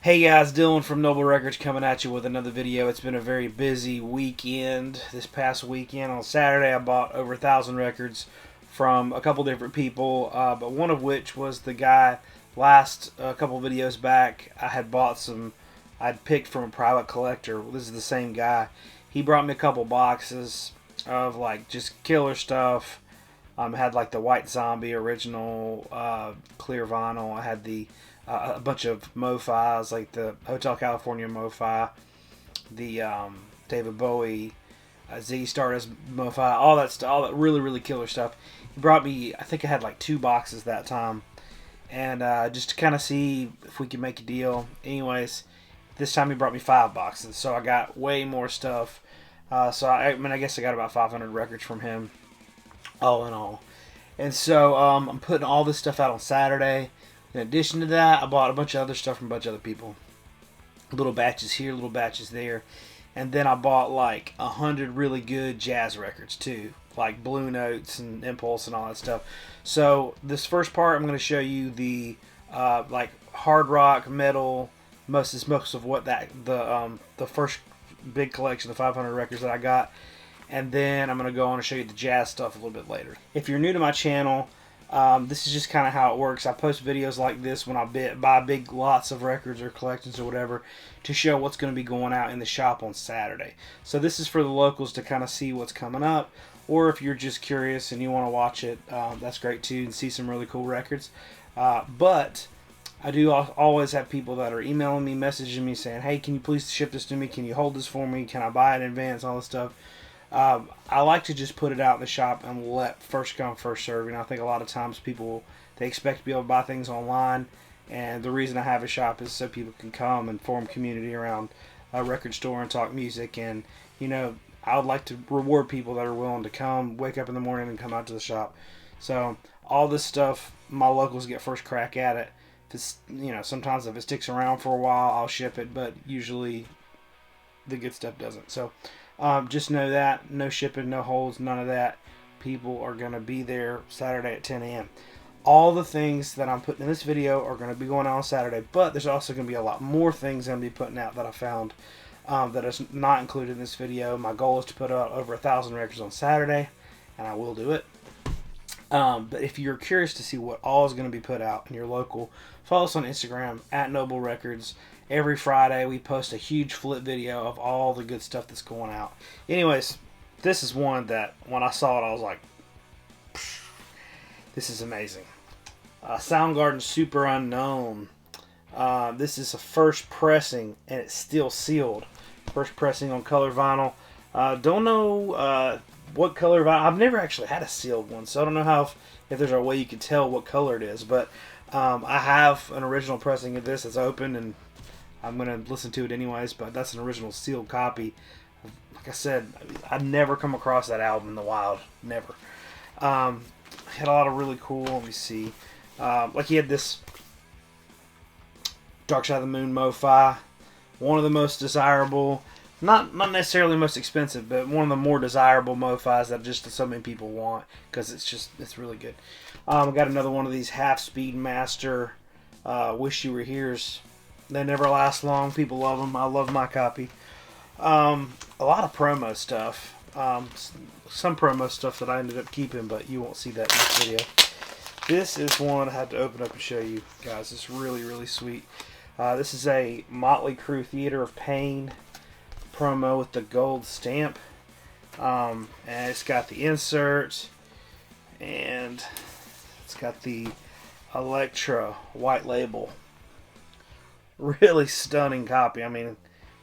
Hey guys, Dylan from Noble Records coming at you with another video. It's been a very busy weekend. This past weekend on Saturday I bought over 1,000 records from a couple different people, but one of which was the guy last couple videos back. I had bought some, I'd picked from a private collector. This is the same guy. He brought me a couple boxes of like just killer stuff. Had like the White Zombie original clear vinyl. I had the a bunch of MoFis, like the Hotel California MoFi, the David Bowie, Ziggy Stardust MoFi, all that stuff, all that really killer stuff. He brought me, I think I had like 2 boxes that time, and just to kind of see if we could make a deal. Anyways, this time he brought me 5 boxes, so I got way more stuff. I guess I got about 500 records from him, all in all. And so I'm putting all this stuff out on Saturday. In addition to that, I bought a bunch of other stuff from a bunch of other people. Little batches here, little batches there. And then I bought like 100 really good jazz records too. Like Blue Notes and Impulse and all that stuff. So this first part, I'm going to show you the like hard rock, metal, most of what the first big collection, the 500 records that I got. And then I'm going to go on and show you the jazz stuff a little bit later. If you're new to my channel, this is just kind of how it works. I post videos like this when I buy big lots of records or collections or whatever to show what's going to be going out in the shop on Saturday. So this is for the locals to kind of see what's coming up, or if you're just curious and you want to watch it, that's great too, and see some really cool records. But I do always have people that are emailing me, messaging me saying, hey, can you please ship this to me? Can you hold this for me? Can I buy it in advance? All this stuff. I like to just put it out in the shop and let first come, first serve. I think a lot of times people, they expect to be able to buy things online, and the reason I have a shop is so people can come and form community around a record store and talk music. And, I would like to reward people that are willing to come, wake up in the morning and come out to the shop. So all this stuff, my locals get first crack at it. If it's, sometimes if it sticks around for a while, I'll ship it, but usually the good stuff doesn't. So just know that. No shipping, no holds, none of that. People are going to be there Saturday at 10 a.m. All the things that I'm putting in this video are going to be going on Saturday, but there's also going to be a lot more things I'm going to be putting out that I found that is not included in this video. My goal is to put out over 1,000 records on Saturday, and I will do it. But if you're curious to see what all is going to be put out in your local, follow us on Instagram at Noble Records. Every Friday we post a huge flip video of all the good stuff that's going out. Anyways, this is one that when I saw it I was like, this is amazing. Soundgarden Super Unknown. This is a first pressing and it's still sealed. First pressing on color vinyl. Don't know what color vinyl. I've never actually had a sealed one, so I don't know if there's a way you can tell what color it is. But I have an original pressing of this that's open, and I'm going to listen to it anyways, but that's an original sealed copy. Like I said, I've never come across that album in the wild. Never. Had a lot of really cool, let me see. Like he had this Dark Side of the Moon MoFi. One of the most desirable, not necessarily most expensive, but one of the more desirable MoFis that just so many people want, because it's really good. I got another one of these Half-Speed Master Wish You Were Here's. They never last long. People love them. I love my copy. A lot of promo stuff. Some promo stuff that I ended up keeping, but you won't see that in this video. This is one I had to open up and show you guys. It's really sweet. This is a Motley Crue Theater of Pain promo with the gold stamp. And it's got the insert, and it's got the Elektra white label. Really stunning copy. I mean,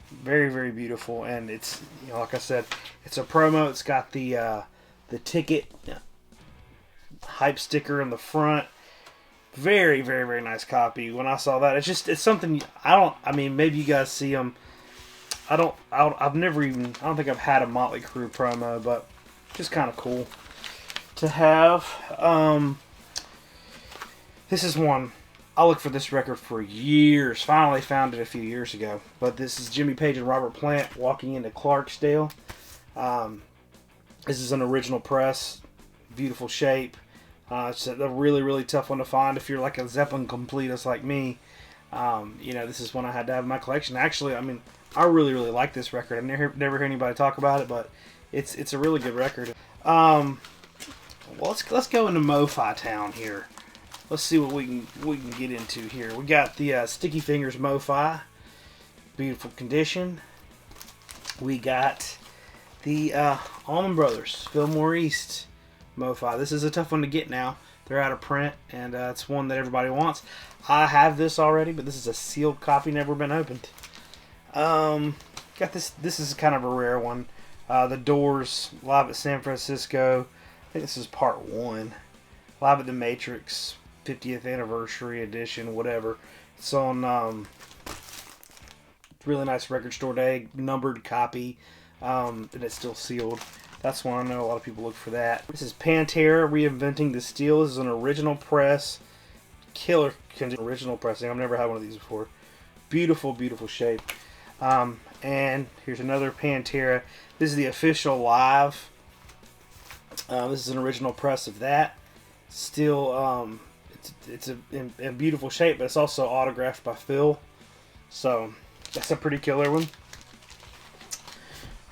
very beautiful, and it's, like I said, it's a promo. It's got the ticket hype sticker in the front. Very nice copy. When I saw that, it's something I mean, maybe you guys see them. I don't think I've had a Motley Crue promo, but just kind of cool to have. This is one. I looked for this record for years. Finally found it a few years ago. But this is Jimmy Page and Robert Plant walking into Clarksdale. This is an original press. Beautiful shape. It's a really tough one to find if you're like a Zeppelin completist like me. You know, this is one I had to have in my collection. Actually, I mean, I really like this record. I never hear anybody talk about it, but it's a really good record. Well, let's go into Mo-Fi Town here. Let's see what we can get into here. We got the Sticky Fingers Mo-Fi, beautiful condition. We got the Allman Brothers Fillmore East Mo-Fi. This is a tough one to get now. They're out of print, and it's one that everybody wants. I have this already, but this is a sealed copy, never been opened. Got this. This is kind of a rare one. The Doors live at San Francisco. I think this is part 1. Live at the Matrix 50th anniversary edition, whatever. It's on really nice record store day, numbered copy, and it's still sealed. That's one I know a lot of people look for that. This is Pantera Reinventing the Steel. This is an original press, killer original pressing. I've never had one of these before. Beautiful, beautiful shape. And here's another Pantera. This is the official live. This is an original press of that. Still, it's in beautiful shape, but it's also autographed by Phil. So that's a pretty killer one.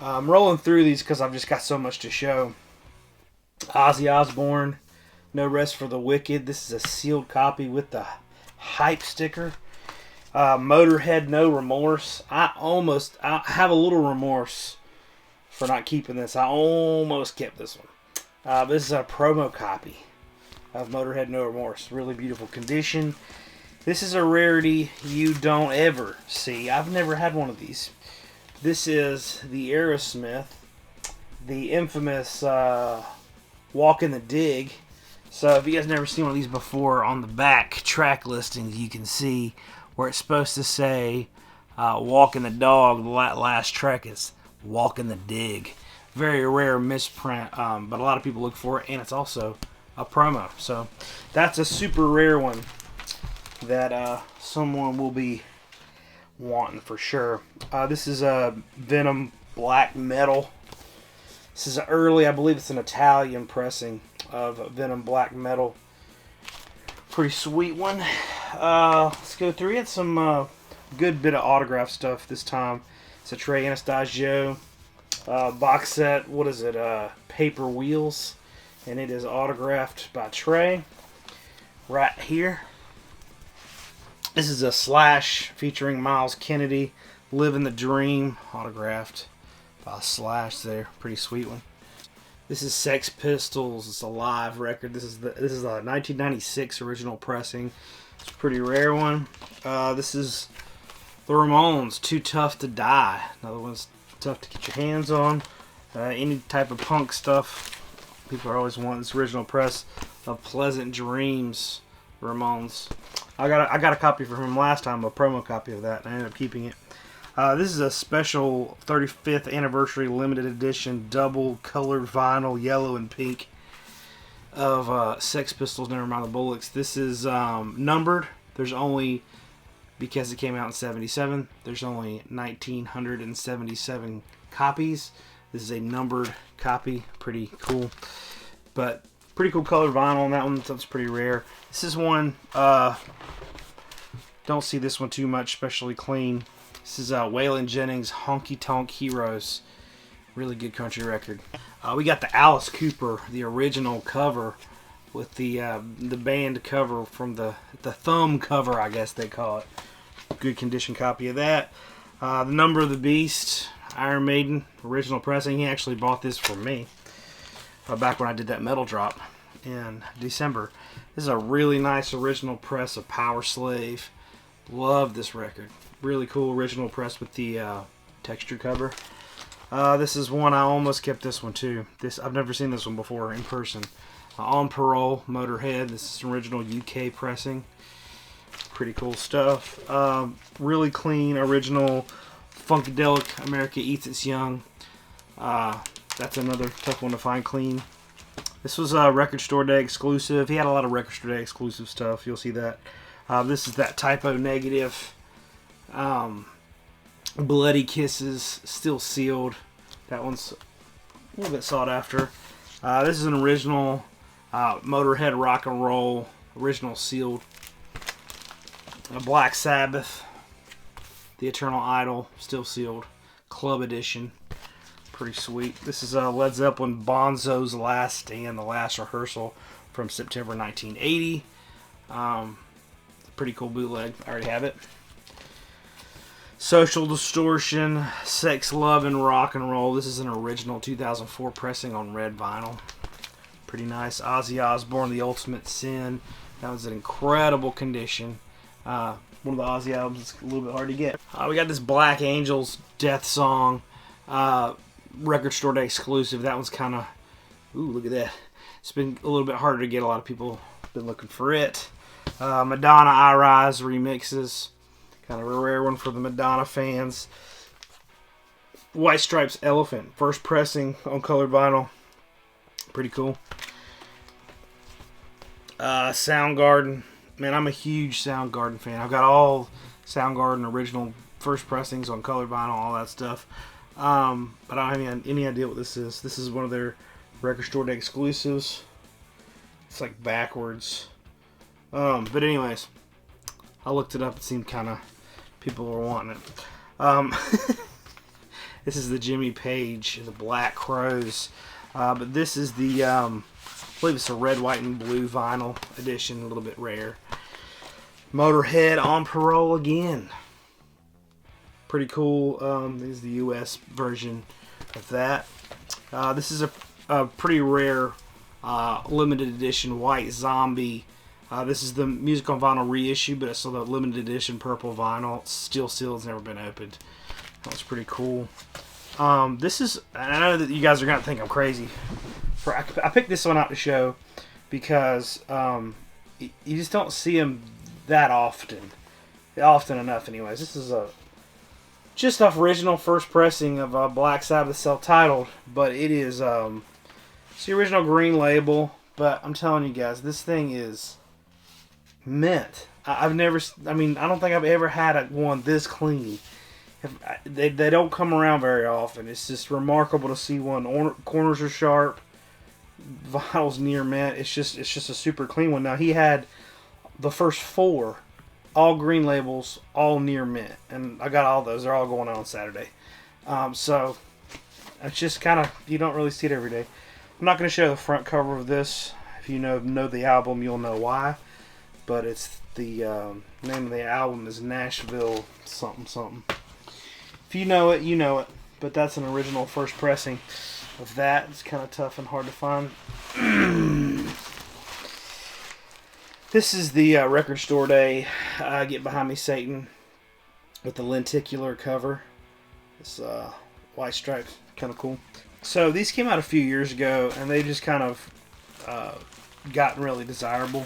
I'm rolling through these because I've just got so much to show. Ozzy Osbourne, No Rest for the Wicked. This is a sealed copy with the hype sticker. Motorhead, No Remorse. I have a little remorse for not keeping this. I almost kept this one. This is a promo copy of Motorhead, No Remorse. Really beautiful condition. This is a rarity you don't ever see. I've never had one of these. This is the Aerosmith, the infamous Walk in the Dig. So if you guys never seen one of these before, on the back track listings you can see where it's supposed to say Walk in the Dog. The last track is Walk in the Dig. Very rare misprint, but a lot of people look for it, and it's also a promo. So that's a super rare one that someone will be wanting for sure. This is a Venom Black Metal. This is early, I believe it's an Italian pressing of Venom Black Metal. Pretty sweet one. Let's go through it. Some good bit of autograph stuff this time. It's a Trey Anastasio box set. What is it? Paper Wheels. And it is autographed by Trey. Right here. This is a Slash featuring Miles Kennedy, Living the Dream, autographed by Slash there. Pretty sweet one. This is Sex Pistols. It's a live record. This is a 1996 original pressing. It's a pretty rare one. This is the Ramones, Too Tough to Die. Another one's tough to get your hands on. Any type of punk stuff. People are always wanting this original press of Pleasant Dreams, Ramones. I got a copy from him last time, a promo copy of that, and I ended up keeping it. This is a special 35th anniversary limited edition double colored vinyl, yellow and pink, of Sex Pistols, Nevermind the Bullocks. This is numbered. There's only, because it came out in 77, there's only 1,977 copies. This is a numbered copy. Pretty cool. But pretty cool colored vinyl on that one. That's pretty rare. This is one, don't see this one too much, especially clean. This is Waylon Jennings' Honky Tonk Heroes. Really good country record. We got the Alice Cooper, the original cover, with the band cover from the thumb cover, I guess they call it. Good condition copy of that. The Number of the Beast, Iron Maiden, original pressing. He actually bought this for me back when I did that metal drop in December. This is a really nice original press of Power Slave. Love this record. Really cool original press with the texture cover. This is one I almost kept this one too. I've never seen this one before in person. On Parole, Motorhead. This is original UK pressing. Pretty cool stuff. Really clean original Funkadelic America Eats Its Young. That's another tough one to find clean. This was a Record Store Day exclusive. He had a lot of Record Store Day exclusive stuff. You'll see that. This is that Typo Negative. Bloody Kisses, still sealed. That one's a little bit sought after. This is an original Motorhead Rock and Roll, original sealed A Black Sabbath, The Eternal Idol, still sealed, Club Edition. Pretty sweet. This is Led Zeppelin Bonzo's Last Stand, the last rehearsal from September 1980. Pretty cool bootleg. I already have it. Social Distortion, Sex, Love, and Rock and Roll. This is an original 2004 pressing on red vinyl. Pretty nice. Ozzy Osbourne, The Ultimate Sin. That was in incredible condition. One of the Ozzy albums is a little bit hard to get. We got this Black Angels Death Song. Record Store Day exclusive. That one's kind of... Ooh, look at that. It's been a little bit harder to get. A lot of people have been looking for it. Madonna I Rise remixes. Kind of a rare one for the Madonna fans. White Stripes Elephant. First pressing on colored vinyl. Pretty cool. Soundgarden. Man, I'm a huge Soundgarden fan. I've got all Soundgarden original first pressings on colored vinyl, all that stuff. But I don't have any idea what this is. This is one of their Record Store Day exclusives. It's like backwards. But anyways, I looked it up. It seemed kind of... people were wanting it. This is the Jimmy Page, the Black Crows. But this is the... I believe it's a red, white, and blue vinyl edition. A little bit rare. Motorhead On Parole Again. Pretty cool. This is the US version of that. This is a pretty rare limited edition White Zombie. This is the Music on Vinyl reissue, but it's still the limited edition purple vinyl. It's still sealed. It's never been opened. That's pretty cool. This is... I know that you guys are going to think I'm crazy. I picked this one out to show because you just don't see them that often. Often enough, anyways. This is just off original first pressing of Black Sabbath self-titled, but it is it's the original green label. But I'm telling you guys, this thing is mint. I've never... I mean, I don't think I've ever had one this clean. They don't come around very often. It's just remarkable to see one. Corners are sharp. Vinyl's near mint. It's just a super clean one. Now, he had the first 4, all green labels, all near mint. And I got all those. They're all going on Saturday. So, it's just kind of... you don't really see it every day. I'm not going to show the front cover of this. If you know the album, you'll know why. But it's the name of the album is Nashville something something. If you know it, you know it. But that's an original first pressing of that. It's kind of tough and hard to find. This is the Record Store Day Get Behind Me Satan with the lenticular cover. This white stripes, kind of cool. So these came out a few years ago, and they just kind of gotten really desirable.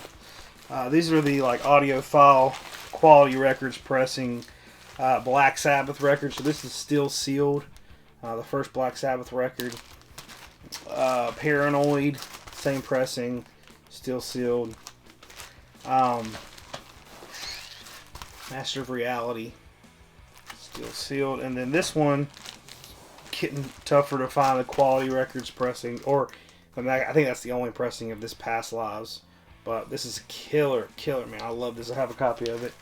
These are the like Audiophile Quality Records pressing Black Sabbath record. So this is still sealed. The first Black Sabbath record. Paranoid, same pressing, still sealed. Master of Reality, still sealed. And then this one, getting tougher to find the Quality Records pressing, or I think that's the only pressing of this Past Lives. But this is killer, man. I love this. I have a copy of it.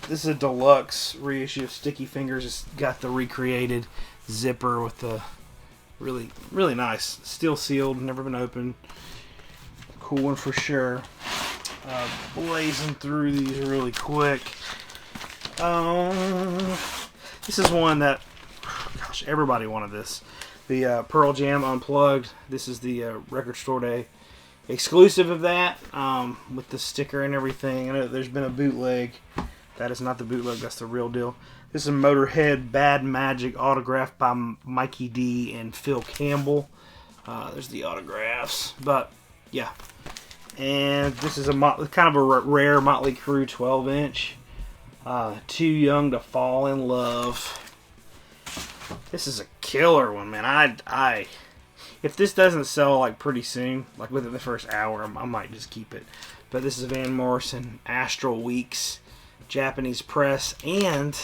This is a deluxe reissue of Sticky Fingers. It's got the recreated zipper with the really, really nice. Still sealed, never been opened. Cool one for sure. Blazing through these really quick. This is one that, gosh, everybody wanted this. The Pearl Jam Unplugged. This is the Record Store Day exclusive of that, with the sticker and everything. I know there's been a bootleg. That is not the bootleg, that's the real deal. This is a Motorhead Bad Magic autographed by Mikey D and Phil Campbell. There's the autographs, but yeah. And this is kind of a rare Motley Crue 12-inch. Too Young to Fall in Love. This is a killer one, man. If this doesn't sell like pretty soon, like within the first hour, I might just keep it. But this is Van Morrison Astral Weeks Japanese press, and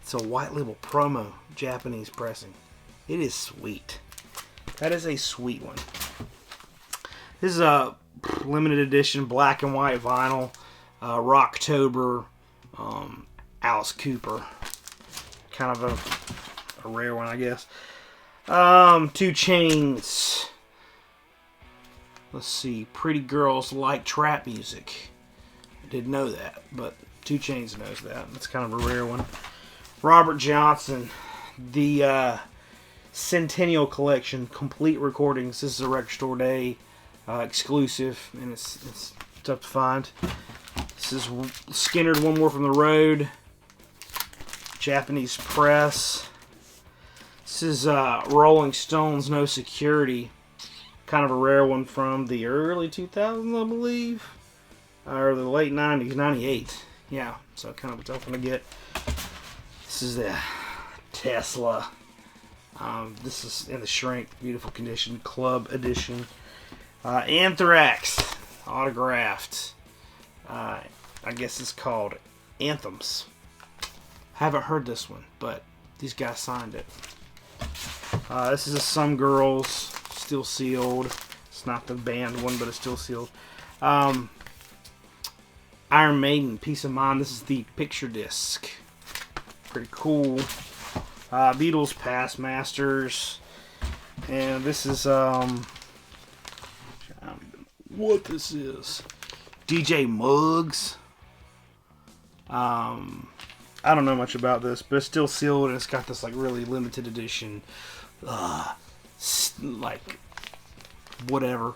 it's a white label promo Japanese pressing. It is sweet. That is a sweet one. This is a limited edition black and white vinyl. Rocktober, Alice Cooper. Kind of a rare one, I guess. 2 Chainz. Let's see. Pretty Girls Like Trap Music. I didn't know that, but 2 Chainz knows that. That's kind of a rare one. Robert Johnson. The Centennial Collection. Complete recordings. This is a Record Store Day exclusive, and it's tough to find. This is Skinner, One More from the Road. Japanese Press. This is Rolling Stones, No Security. Kind of a rare one from the early 2000s, I believe. Or the late 90s, 98. Yeah, so kind of a tough one to get. This is the Tesla. This is in the shrink, beautiful condition, club edition. Anthrax, autographed. I guess it's called Anthems. Haven't heard this one, but these guys signed it. This is a Some Girls, still sealed. It's not the band one, but it's still sealed. Iron Maiden, Peace of Mind. This is the picture disc. Pretty cool. Beatles, Past Masters. And this is, I don't even know what this is. DJ Muggs. I don't know much about this, but it's still sealed, and it's got this like really limited edition, like whatever.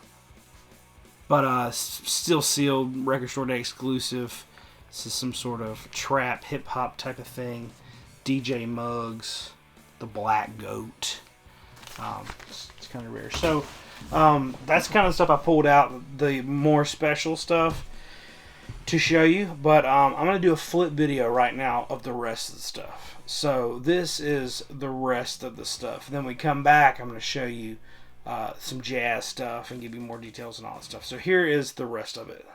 But still sealed, Record Store Day exclusive. This is some sort of trap, hip hop type of thing. DJ Muggs, the Black Goat. It's kind of rare. So that's kind of stuff I pulled out, the more special stuff to show you. But I'm going to do a flip video right now of the rest of the stuff. So this is the rest of the stuff. Then we come back, I'm going to show you some jazz stuff and give you more details and all that stuff. So here is the rest of it.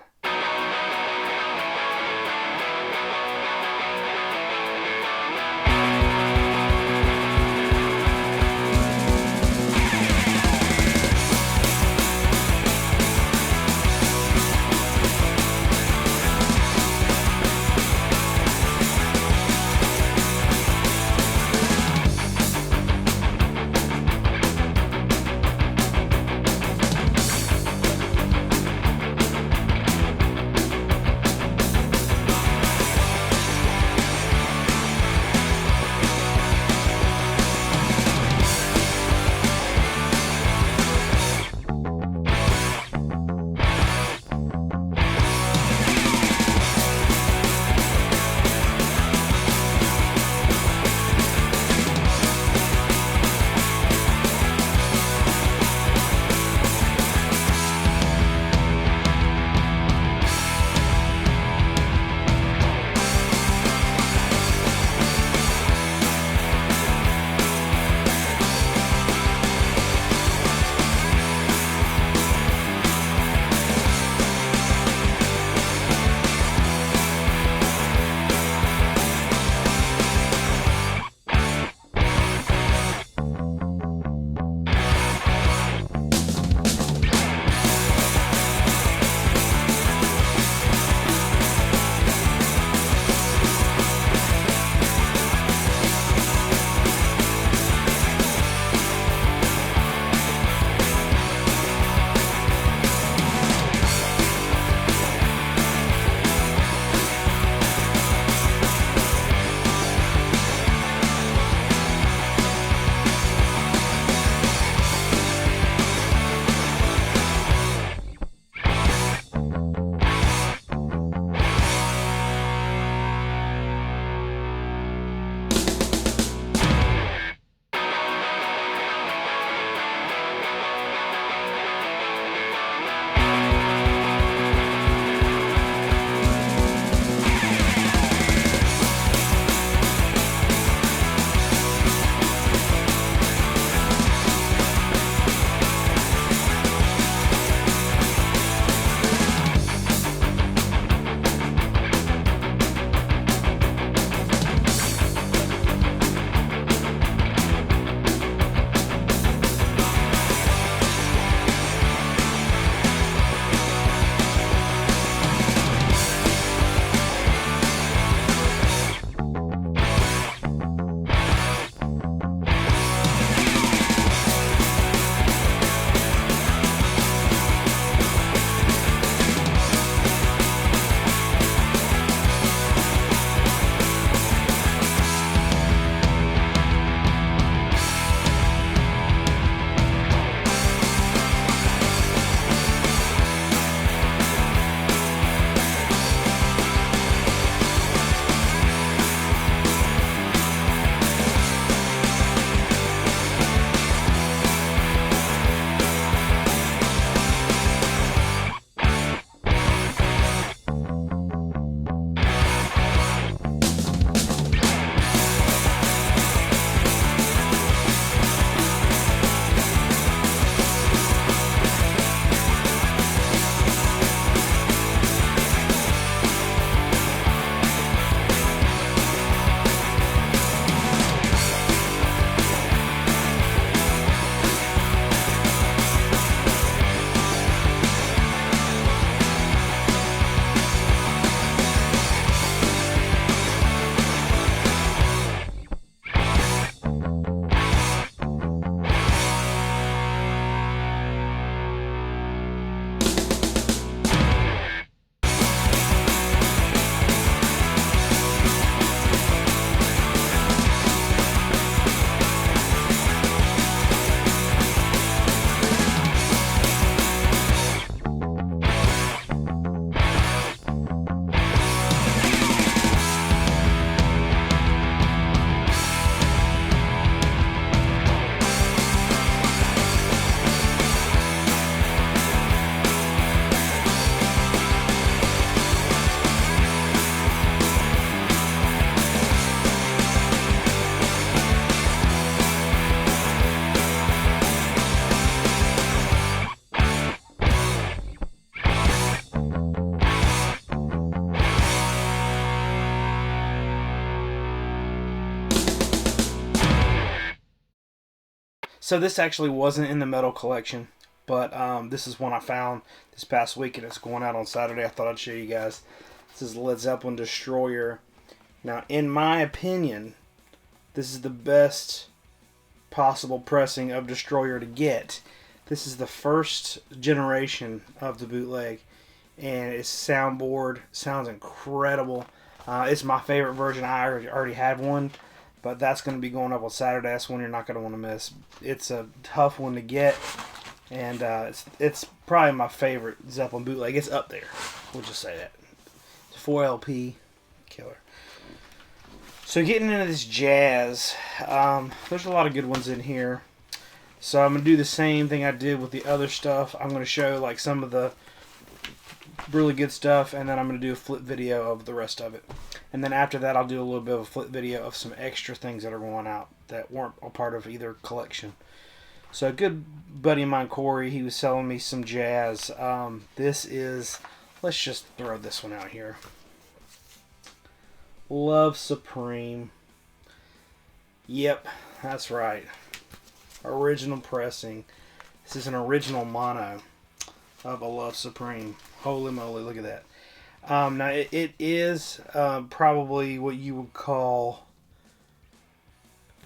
So this actually wasn't in the metal collection, but this is one I found this past week, and it's going out on Saturday. I thought I'd show you guys. This is Led Zeppelin Destroyer. Now, in my opinion, this is the best possible pressing of Destroyer to get. This is the first generation of the bootleg, and its soundboard sounds incredible. It's my favorite version. I already have one, but that's going to be going up on Saturday. That's one you're not going to want to miss. It's a tough one to get, and it's probably my favorite Zeppelin bootleg. It's up there. We'll just say that. It's 4 LP, killer. So getting into this jazz, there's a lot of good ones in here. So I'm going to do the same thing I did with the other stuff. I'm going to show like some of the really good stuff, and then I'm going to do a flip video of the rest of it. And then after that, I'll do a little bit of a flip video of some extra things that are going out that weren't a part of either collection. So a good buddy of mine, Corey, he was selling me some jazz. This is, let's just throw this one out here. Love Supreme. Yep, that's right. Original pressing. This is an original mono of a Love Supreme. Holy moly, look at that. Now, it is probably what you would call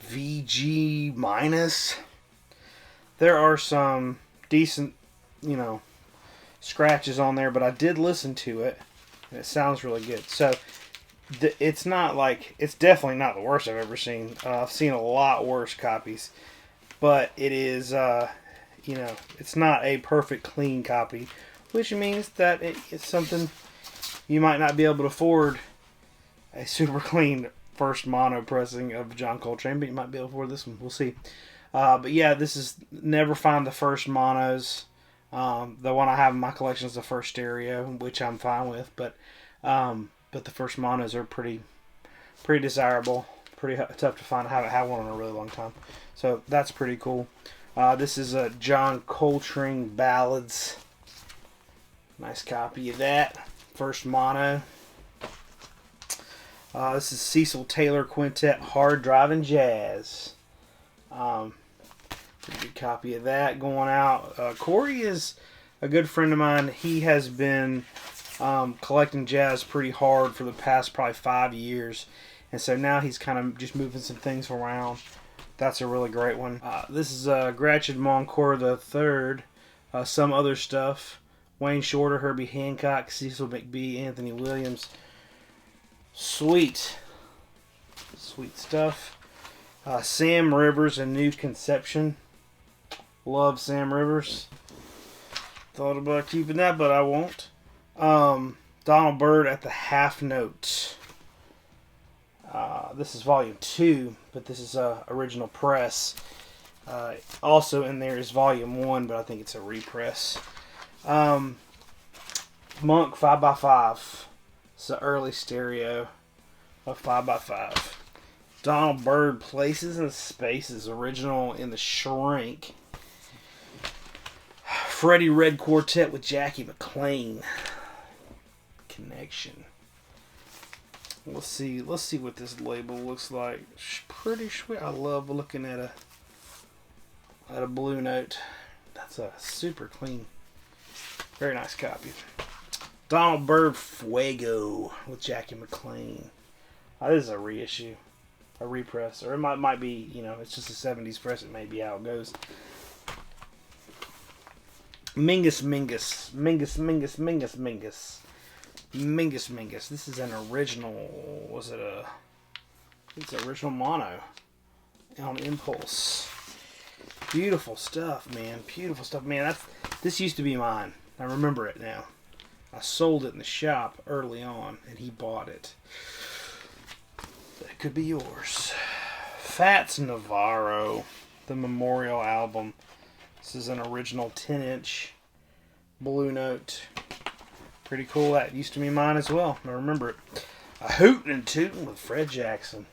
VG minus. There are some decent, scratches on there, but I did listen to it, and it sounds really good. So, it's not like, it's definitely not the worst I've ever seen. I've seen a lot worse copies. But it is, it's not a perfect clean copy, which means that it's something you might not be able to afford a super clean first mono pressing of John Coltrane, but you might be able to afford this one. We'll see. But yeah, this is never find the first monos. The one I have in my collection is the first stereo, which I'm fine with, but the first monos are pretty desirable. Pretty tough to find. I haven't had one in a really long time. So that's pretty cool. This is a John Coltrane Ballads. Nice copy of that. First mono. This is Cecil Taylor Quintet Hard Driving Jazz. Pretty good copy of that going out. Corey is a good friend of mine. He has been collecting jazz pretty hard for the past probably 5 years. And so now he's kind of just moving some things around. That's a really great one. This is Gratchen Moncoeur III. Some other stuff. Wayne Shorter, Herbie Hancock, Cecil McBee, Anthony Williams. Sweet. Sweet stuff. Sam Rivers, A New Conception. Love Sam Rivers. Thought about keeping that, but I won't. Donald Byrd at the Half Note. This is volume 2, but this is original press. Also in there is volume 1, but I think it's a repress. Monk 5x5. It's the early stereo of 5x5. Donald Byrd, Places and Spaces, original in the shrink. Freddie Red Quartet with Jackie McLean. Connection. Let's see what this label looks like. Pretty sweet. I love looking at a Blue Note. That's a super clean, very nice copy. Donald Byrd Fuego with Jackie McLean. This is a reissue, a repress, or it might be, it's just a 70s press. It may be how it goes. Mingus. This is an original. It's an original mono on Impulse. Beautiful stuff, man. Beautiful stuff, man. This used to be mine. I remember it now. I sold it in the shop early on, and he bought it. That could be yours. Fats Navarro, the Memorial album. This is an original 10-inch Blue Note. Pretty cool. That used to be mine as well. I remember it. A Hootin' and Tootin' with Fred Jackson.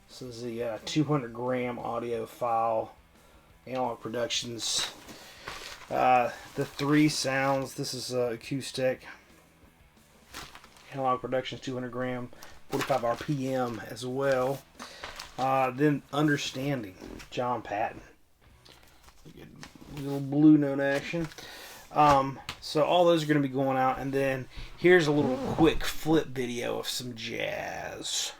This is the 200 gram audiophile Analog Productions. The Three Sounds. This is acoustic. Analog Productions 200 gram, 45 RPM as well. Then Understanding, John Patton. Little blue note action. So all those are going to be going out, and then here's a little quick flip video of some jazz.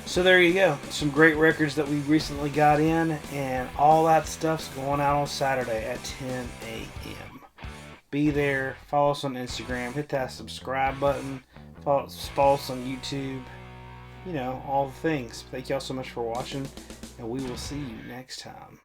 So there you go. Some great records that we recently got in, and all that stuff's going out on Saturday at 10 a.m. Be there. Follow us on Instagram. Hit that subscribe button. Follow us on YouTube. You know, all the things. Thank y'all so much for watching, and we will see you next time.